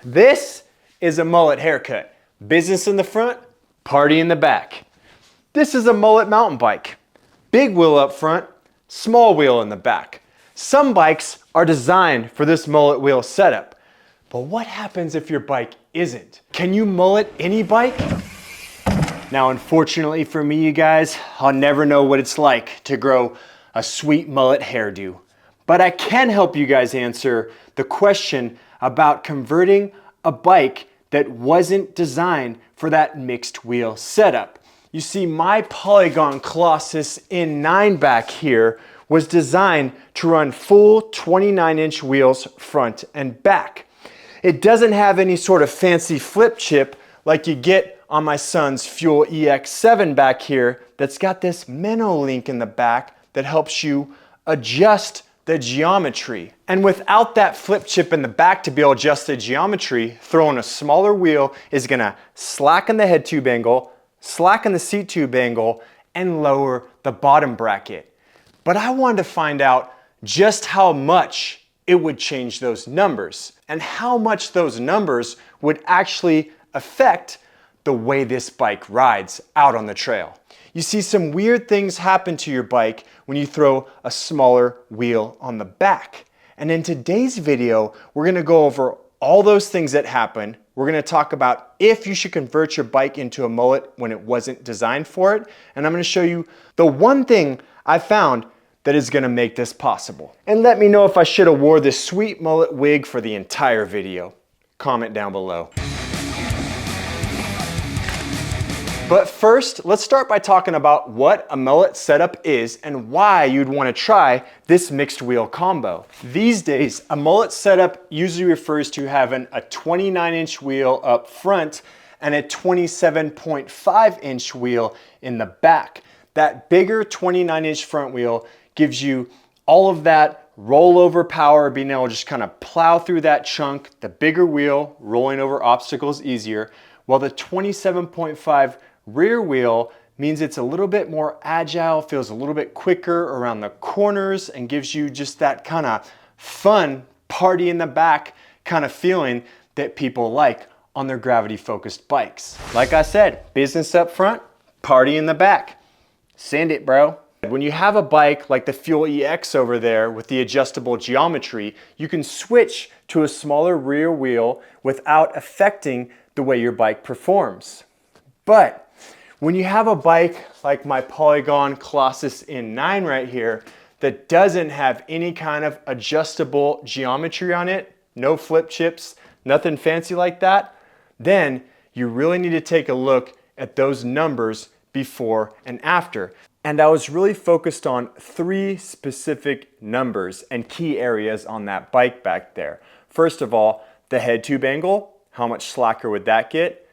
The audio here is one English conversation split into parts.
This is a mullet haircut. Business in the front, party in the back. This is a mullet mountain bike. Big wheel up front, small wheel in the back. Some bikes are designed for this mullet wheel setup. But what happens if your bike isn't? Can you mullet any bike? Now, unfortunately for me, you guys, I'll never know what it's like to grow a sweet mullet hairdo. But I can help you guys answer the question about converting a bike that wasn't designed for that mixed wheel setup. You see, my Polygon Collosus N9 back here was designed to run full 29-inch wheels front and back. It doesn't have any sort of fancy flip chip like you get on my son's Fuel EX7 back here that's got this minnow link in the back that helps you adjust the geometry. And without that flip chip in the back to be able to adjust the geometry, throwing a smaller wheel is gonna slacken the head tube angle, slacken the seat tube angle, and lower the bottom bracket. But I wanted to find out just how much it would change those numbers and how much those numbers would actually affect the way this bike rides out on the trail. You see, some weird things happen to your bike when you throw a smaller wheel on the back. And in today's video, we're gonna go over all those things that happen. We're gonna talk about if you should convert your bike into a mullet when it wasn't designed for it. And I'm gonna show you the one thing I found that is gonna make this possible. And let me know if I should have wore this sweet mullet wig for the entire video. Comment down below. But first, let's start by talking about what a mullet setup is and why you'd want to try this mixed wheel combo. These days, a mullet setup usually refers to having a 29-inch wheel up front and a 27.5-inch wheel in the back. That bigger 29-inch front wheel gives you all of that rollover power, being able to just kind of plow through that chunk. The bigger wheel, rolling over obstacles easier, while the 27.5 rear wheel means it's a little bit more agile, feels a little bit quicker around the corners, and gives you just that kind of fun party in the back kind of feeling that people like on their gravity focused bikes. Like I said, business up front, party in the back. Send it, bro. When you have a bike like the Fuel EX over there with the adjustable geometry, you can switch to a smaller rear wheel without affecting the way your bike performs. But when you have a bike like my Polygon Collosus N9 right here that doesn't have any kind of adjustable geometry on it, no flip chips, nothing fancy like that, then you really need to take a look at those numbers before and after. And I was really focused on 3 specific numbers and key areas on that bike back there. First of all, the head tube angle, how much slacker would that get?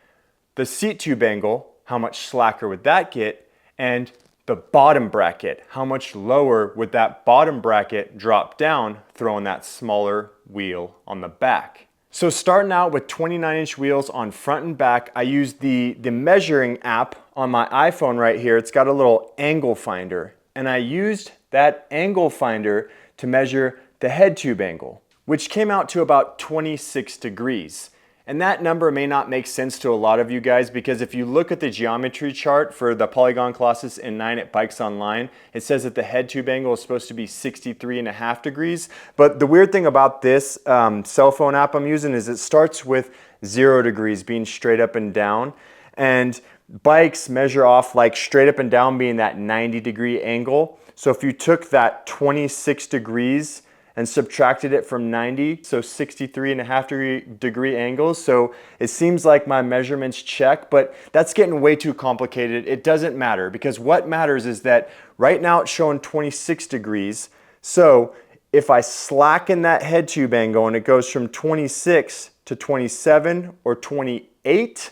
The seat tube angle, how much slacker would that get? And the bottom bracket, how much lower would that bottom bracket drop down throwing that smaller wheel on the back? So starting out with 29-inch wheels on front and back, I used the measuring app on my iPhone right here. It's got a little angle finder, and I used that angle finder to measure the head tube angle, which came out to about 26 degrees. And that number may not make sense to a lot of you guys, because if you look at the geometry chart for the Polygon Collosus N9 at Bikes Online, it says that the head tube angle is supposed to be 63.5 degrees. But the weird thing about this cell phone app I'm using is it starts with 0 degrees being straight up and down. And bikes measure off like straight up and down being that 90-degree angle. So if you took that 26 degrees and subtracted it from 90, so 63.5 degree angles. So it seems like my measurements check, but that's getting way too complicated. It doesn't matter, because what matters is that right now it's showing 26 degrees. So if I slacken that head tube angle and it goes from 26 to 27 or 28,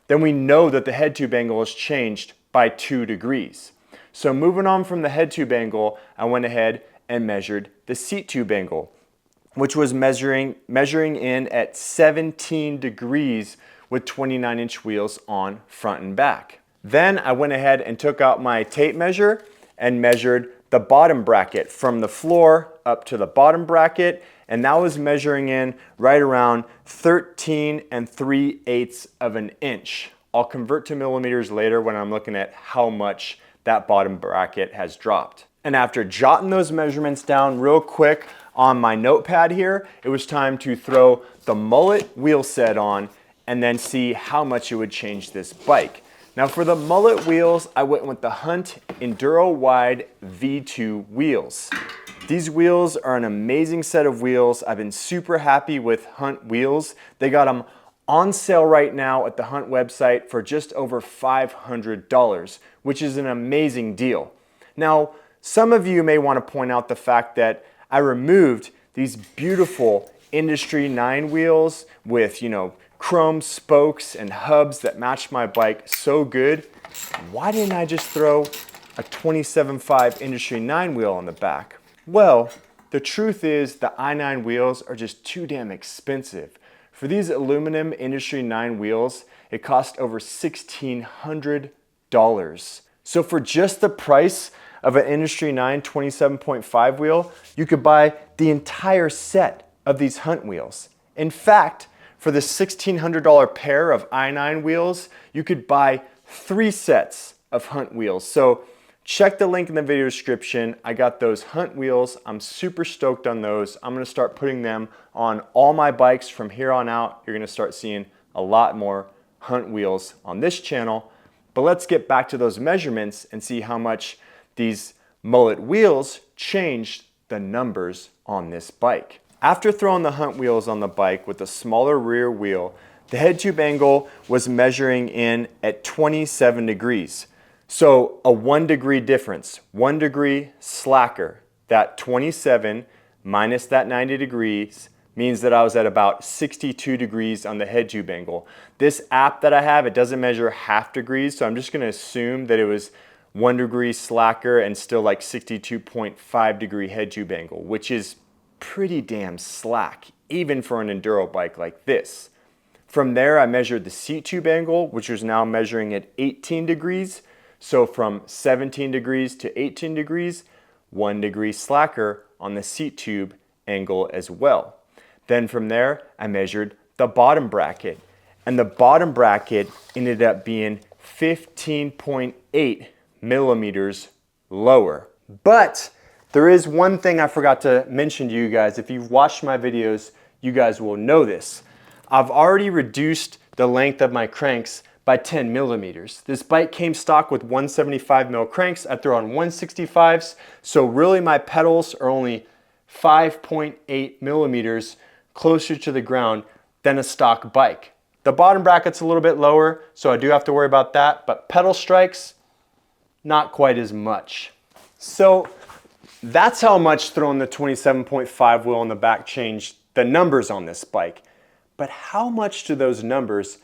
then we know that the head tube angle has changed by 2 degrees. So moving on from the head tube angle, I went ahead and measured the seat tube angle, which was measuring in at 17 degrees with 29-inch wheels on front and back. Then I went ahead and took out my tape measure and measured the bottom bracket from the floor up to the bottom bracket, and that was measuring in right around 13 3/8 of an inch. I'll convert to millimeters later when I'm looking at how much that bottom bracket has dropped. And after jotting those measurements down real quick on my notepad here, it was time to throw the Mullet wheel set on and then see how much it would change this bike. Now for the Mullet wheels, I went with the Hunt Enduro Wide V2 wheels. These wheels are an amazing set of wheels. I've been super happy with Hunt wheels. They got them on sale right now at the Hunt website for just over $500, which is an amazing deal. Now, some of you may want to point out the fact that I removed these beautiful Industry 9 wheels with, chrome spokes and hubs that match my bike so good. Why didn't I just throw a 27.5 Industry 9 wheel on the back? Well, the truth is the i9 wheels are just too damn expensive. For these aluminum Industry 9 wheels, it cost over $1,600. So for just the price of an Industry 9 27.5 wheel, you could buy the entire set of these Hunt wheels. In fact, for the $1,600 pair of i9 wheels, you could buy 3 sets of Hunt wheels. So check the link in the video description. I got those Hunt wheels. I'm super stoked on those. I'm gonna start putting them on all my bikes from here on out. You're gonna start seeing a lot more Hunt wheels on this channel. But let's get back to those measurements and see how much these Mullet wheels changed the numbers on this bike. After throwing the Hunt wheels on the bike with a smaller rear wheel, the head tube angle was measuring in at 27 degrees. So a 1 degree difference, 1 degree slacker. That 27 minus that 90 degrees means that I was at about 62 degrees on the head tube angle. This app that I have, it doesn't measure half degrees, so I'm just gonna assume that it was 1 degree slacker and still like 62.5 degree head tube angle, which is pretty damn slack, even for an enduro bike like this. From there, I measured the seat tube angle, which was now measuring at 18 degrees. So from 17 degrees to 18 degrees, 1 degree slacker on the seat tube angle as well. Then from there, I measured the bottom bracket, and the bottom bracket ended up being 15.8 millimeters lower. But there is one thing I forgot to mention to you guys. If you've watched my videos, you guys will know this. I've already reduced the length of my cranks by 10 millimeters. This bike came stock with 175 mil cranks. I throw on 165s, so really my pedals are only 5.8 millimeters closer to the ground than a stock bike. The bottom bracket's a little bit lower, so I do have to worry about that, but pedal strikes, not quite as much. So that's how much throwing the 27.5 wheel on the back changed the numbers on this bike. But how much do those numbers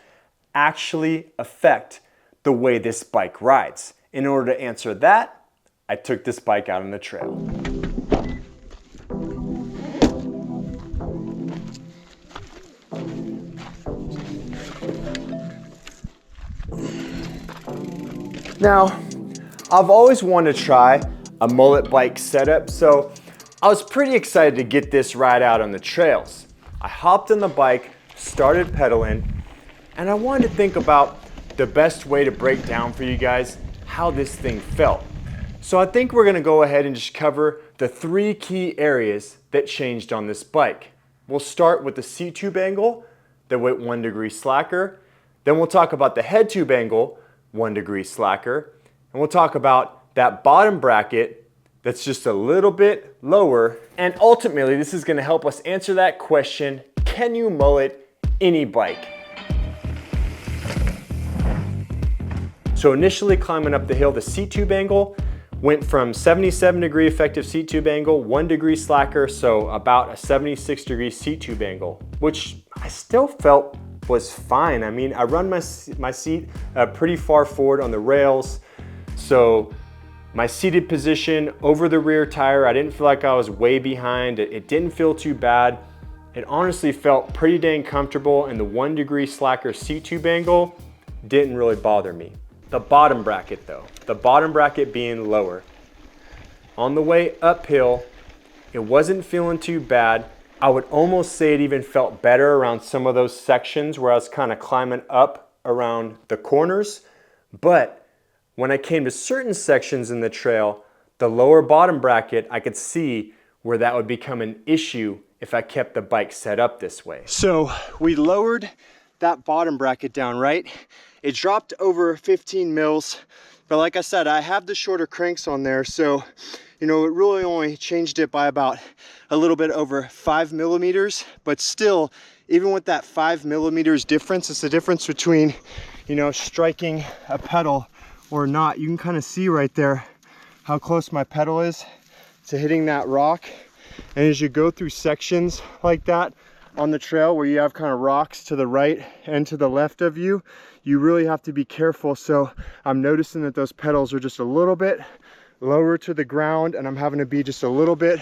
actually affect the way this bike rides? In order to answer that, I took this bike out on the trail. Now, I've always wanted to try a Mullet bike setup, so I was pretty excited to get this ride out on the trails. I hopped on the bike, started pedaling, and I wanted to think about the best way to break down for you guys how this thing felt. So I think we're gonna go ahead and just cover the 3 key areas that changed on this bike. We'll start with the seat tube angle, that went 1 degree slacker. Then we'll talk about the head tube angle, 1 degree slacker. And we'll talk about that bottom bracket that's just a little bit lower. And ultimately, this is gonna help us answer that question, can you mullet any bike? So initially climbing up the hill, the seat tube angle went from 77 degree effective seat tube angle, 1 degree slacker, so about a 76 degree seat tube angle, which I still felt was fine. I mean, I run my seat pretty far forward on the rails, so my seated position over the rear tire, I didn't feel like I was way behind. It didn't feel too bad. It honestly felt pretty dang comfortable, and the 1 degree slacker seat tube angle didn't really bother me. The bottom bracket though, the bottom bracket being lower. On the way uphill, it wasn't feeling too bad. I would almost say it even felt better around some of those sections where I was kind of climbing up around the corners. But when I came to certain sections in the trail, the lower bottom bracket, I could see where that would become an issue if I kept the bike set up this way. So we lowered that bottom bracket down, right? It dropped over 15 mils, but like I said, I have the shorter cranks on there, so you know, it really only changed it by about a little bit over 5 millimeters, but still, even with that 5 millimeters difference, it's the difference between, you know, striking a pedal or not. You can kind of see right there how close my pedal is to hitting that rock. And as you go through sections like that on the trail where you have kind of rocks to the right and to the left of you, you really have to be careful. So I'm noticing that those pedals are just a little bit lower to the ground, and I'm having to be just a little bit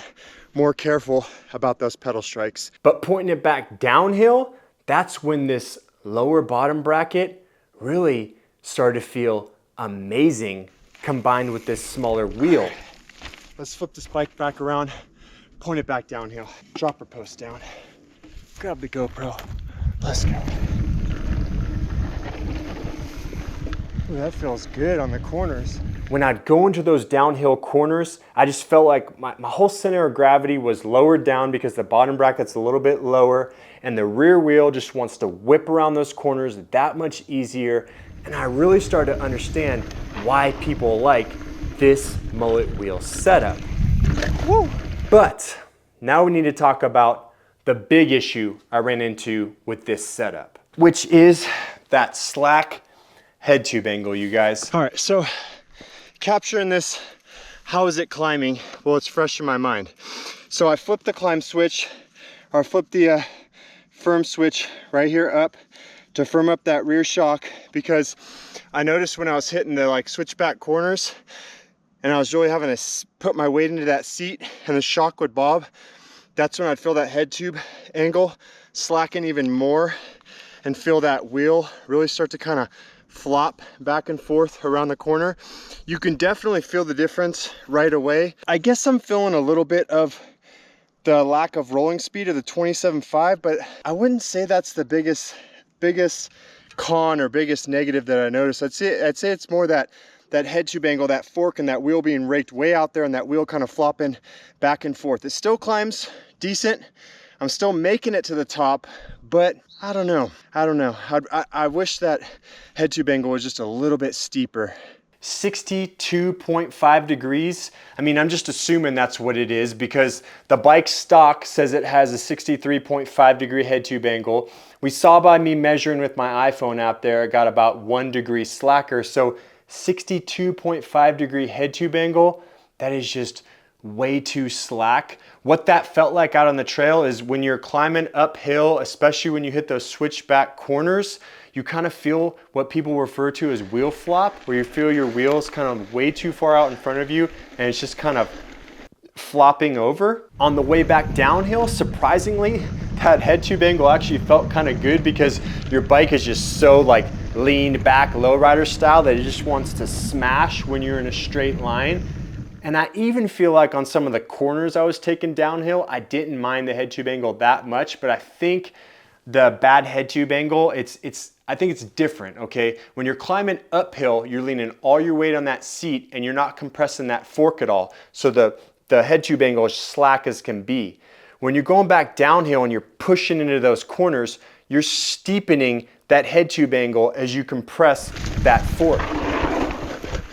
more careful about those pedal strikes. But pointing it back downhill, that's when this lower bottom bracket really started to feel amazing combined with this smaller wheel. Let's flip this bike back around, point it back downhill, drop her post down, grab the GoPro, let's go. Ooh, that feels good on the corners. When I'd go into those downhill corners, I just felt like my whole center of gravity was lowered down because the bottom bracket's a little bit lower and the rear wheel just wants to whip around those corners that much easier. And I really started to understand why people like this mullet wheel setup. Woo! But now we need to talk about the big issue I ran into with this setup, which is that slack head tube angle, you guys. All right, so capturing this, how is it climbing? Well, it's fresh in my mind. So I flipped the climb switch, or I flipped the firm switch right here up to firm up that rear shock, because I noticed when I was hitting the switchback corners and I was really having to put my weight into that seat and the shock would bob, that's when I'd feel that head tube angle slacken even more and feel that wheel really start to kind of flop back and forth around the corner. You can definitely feel the difference right away. I guess I'm feeling a little bit of the lack of rolling speed of the 27.5, but I wouldn't say that's the biggest con or biggest negative that I noticed. I'd say it's more that head tube angle, that fork, and that wheel being raked way out there and that wheel kind of flopping back and forth. It still climbs decent. I'm still making it to the top, but I don't know. I wish that head tube angle was just a little bit steeper. 62.5 degrees. I mean, I'm just assuming that's what it is because the bike stock says it has a 63.5 degree head tube angle. We saw by me measuring with my iPhone app there, it got about 1 degree slacker. So 62.5 degree head tube angle, that is just way too slack. What that felt like out on the trail is when you're climbing uphill, especially when you hit those switchback corners, you kind of feel what people refer to as wheel flop, where you feel your wheels kind of way too far out in front of you and it's just kind of flopping over. On the way back downhill, surprisingly, that head tube angle actually felt kind of good because your bike is just so leaned back lowrider style that it just wants to smash when you're in a straight line. And I even feel like on some of the corners I was taking downhill, I didn't mind the head tube angle that much, but I think the bad head tube angle, I think it's different, okay? When you're climbing uphill, you're leaning all your weight on that seat and you're not compressing that fork at all. So the head tube angle is slack as can be. When you're going back downhill and you're pushing into those corners, you're steepening that head tube angle as you compress that fork.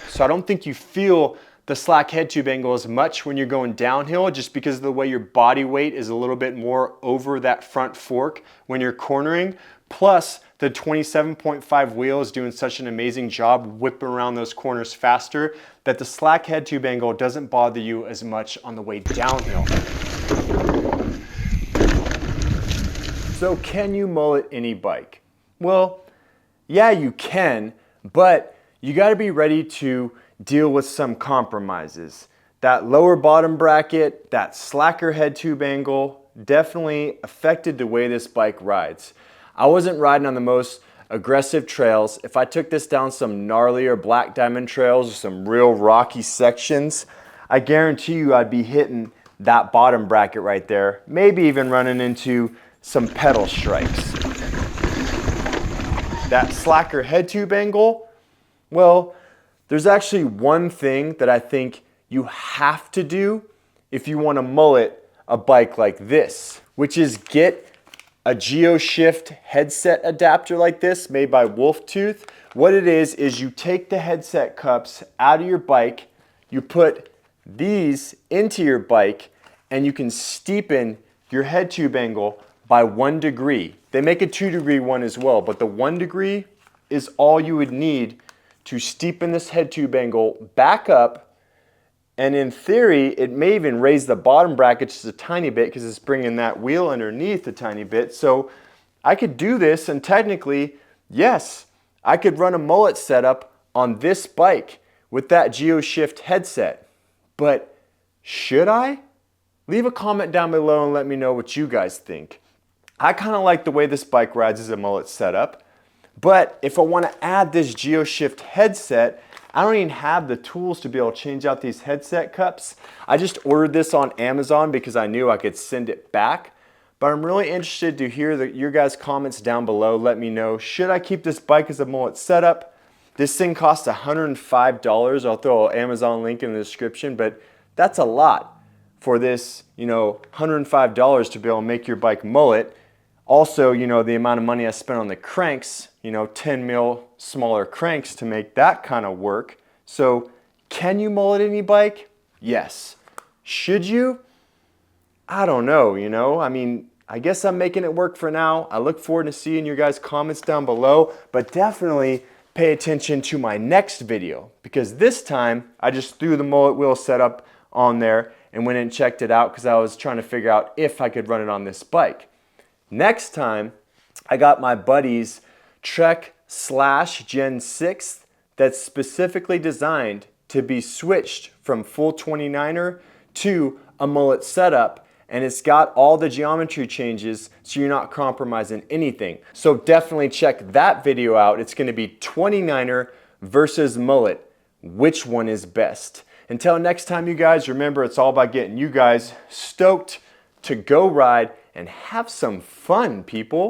So I don't think you feel the slack head tube angle as much when you're going downhill, just because of the way your body weight is a little bit more over that front fork when you're cornering. Plus the 27.5 wheel is doing such an amazing job whipping around those corners faster that the slack head tube angle doesn't bother you as much on the way downhill. So can you mullet any bike? Well, yeah, you can, but you gotta be ready to deal with some compromises. That lower bottom bracket, that slacker head tube angle definitely affected the way this bike rides. I wasn't riding on the most aggressive trails. If I took this down some gnarlier black diamond trails or some real rocky sections, I guarantee you I'd be hitting that bottom bracket right there, maybe even running into some pedal strikes. That slacker head tube angle, well, there's actually one thing that I think you have to do if you want to mullet a bike like this, which is get a GeoShift headset adapter like this made by Wolftooth. What it is you take the headset cups out of your bike, you put these into your bike, and you can steepen your head tube angle by 1 degree. They make a 2-degree one as well, but the 1 degree is all you would need to steepen this head tube angle back up. And in theory, it may even raise the bottom bracket just a tiny bit because it's bringing that wheel underneath a tiny bit. So I could do this, and technically, yes, I could run a mullet setup on this bike with that GeoShift headset. But should I? Leave a comment down below and let me know what you guys think. I kind of like the way this bike rides as a mullet setup, but if I want to add this GeoShift headset, I don't even have the tools to be able to change out these headset cups. I just ordered this on Amazon because I knew I could send it back, but I'm really interested to hear your guys' comments down below. Let me know, should I keep this bike as a mullet setup? This thing costs $105. I'll throw an Amazon link in the description, but that's a lot for this, $105 to be able to make your bike mullet. Also, the amount of money I spent on the cranks, 10 mil smaller cranks to make that kind of work. So can you mullet any bike? Yes. Should you? I don't know, I mean, I guess I'm making it work for now. I look forward to seeing your guys' comments down below, but definitely pay attention to my next video, because this time I just threw the mullet wheel setup on there and went and checked it out because I was trying to figure out if I could run it on this bike. Next time, I got my buddy's Trek Slash Gen 6 that's specifically designed to be switched from full 29er to a mullet setup, and it's got all the geometry changes so you're not compromising anything. So definitely check that video out. It's going to be 29er versus mullet. Which one is best? Until next time, you guys, remember, it's all about getting you guys stoked to go ride and have some fun, people.